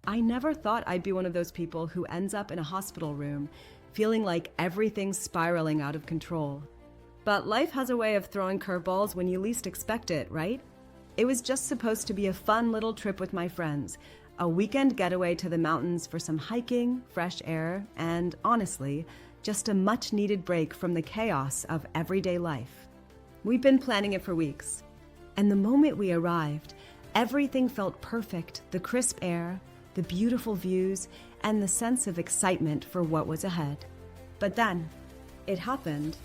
I never thought I'd be one of those people who ends up in a hospital room, feeling like everything's spiraling out of control. But life has a way of throwing curveballs when you least expect it, right? It was just supposed to be a fun little trip with my friends, a weekend getaway to the mountains for some hiking, fresh air, and honestly, just a much-needed break from the chaos of everyday life. We've been planning it for weeks, and the moment we arrived, everything felt perfect: the crisp air, the beautiful views, and the sense of excitement for what was ahead. But then, it happened.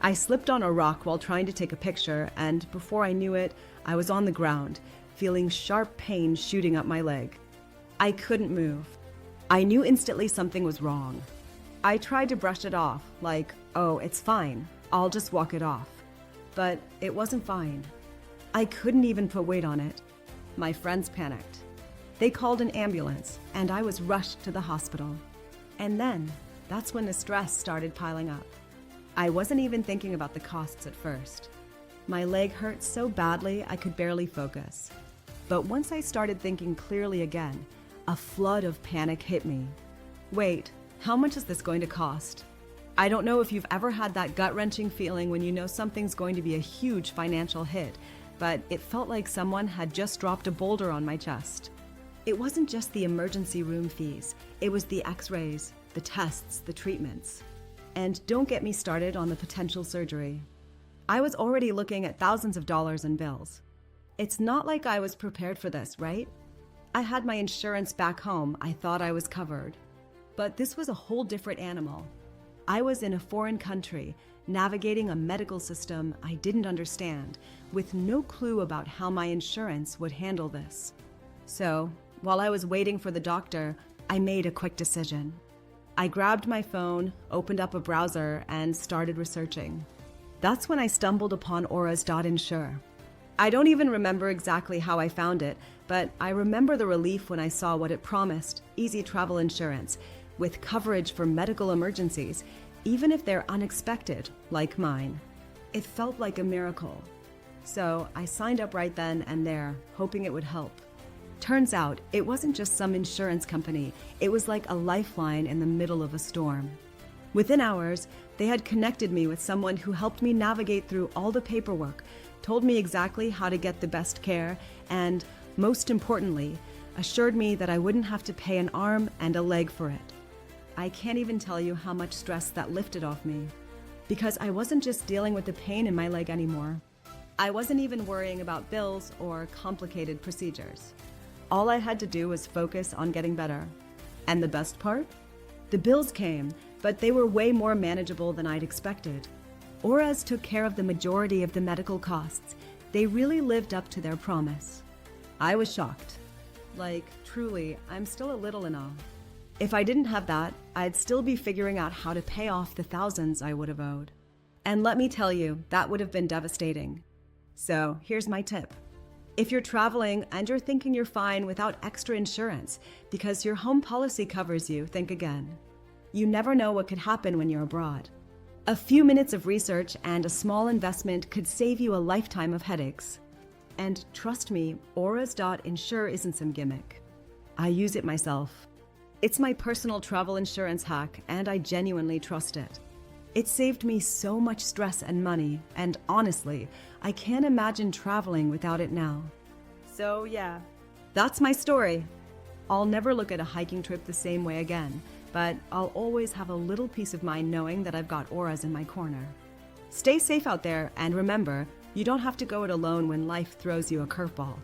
I slipped on a rock while trying to take a picture, and before I knew it, I was on the ground, feeling sharp pain shooting up my leg. I couldn't move. I knew instantly something was wrong. I tried to brush it off, like, oh, it's fine, I'll just walk it off. But it wasn't fine. I couldn't even put weight on it. My friends panicked. They called an ambulance, and I was rushed to the hospital. And then, that's when the stress started piling up. I wasn't even thinking about the costs at first. My leg hurt so badly I could barely focus. But once I started thinking clearly again, a flood of panic hit me. Wait, how much is this going to cost? I don't know if you've ever had that gut-wrenching feeling when you know something's going to be a huge financial hit, but it felt like someone had just dropped a boulder on my chest. It wasn't just the emergency room fees, it was the x-rays, the tests, the treatments. And don't get me started on the potential surgery. I was already looking at thousands of dollars in bills. It's not like I was prepared for this, right? I had my insurance back home. I thought I was covered. But this was a whole different animal. I was in a foreign country, navigating a medical system I didn't understand, with no clue about how my insurance would handle this. So, while I was waiting for the doctor, I made a quick decision. I grabbed my phone, opened up a browser, and started researching. That's when I stumbled upon Auras.insure. I don't even remember exactly how I found it, but I remember the relief when I saw what it promised: easy travel insurance, with coverage for medical emergencies, even if they're unexpected, like mine. It felt like a miracle. So I signed up right then and there, hoping it would help. Turns out, it wasn't just some insurance company, it was like a lifeline in the middle of a storm. Within hours, they had connected me with someone who helped me navigate through all the paperwork, told me exactly how to get the best care, and, most importantly, assured me that I wouldn't have to pay an arm and a leg for it. I can't even tell you how much stress that lifted off me, because I wasn't just dealing with the pain in my leg anymore. I wasn't even worrying about bills or complicated procedures. All I had to do was focus on getting better. And the best part? The bills came, but they were way more manageable than I'd expected. Auras took care of the majority of the medical costs. They really lived up to their promise. I was shocked. Like, truly, I'm still a little in awe. If I didn't have that, I'd still be figuring out how to pay off the thousands I would have owed. And let me tell you, that would have been devastating. So, here's my tip. If you're traveling and you're thinking you're fine without extra insurance because your home policy covers you, think again. You never know what could happen when you're abroad. A few minutes of research and a small investment could save you a lifetime of headaches. And trust me, Auras.insure isn't some gimmick. I use it myself. It's my personal travel insurance hack, and I genuinely trust it. It saved me so much stress and money, and honestly, I can't imagine traveling without it now. So yeah, that's my story. I'll never look at a hiking trip the same way again, but I'll always have a little peace of mind knowing that I've got Auras in my corner. Stay safe out there, and remember, you don't have to go it alone when life throws you a curveball.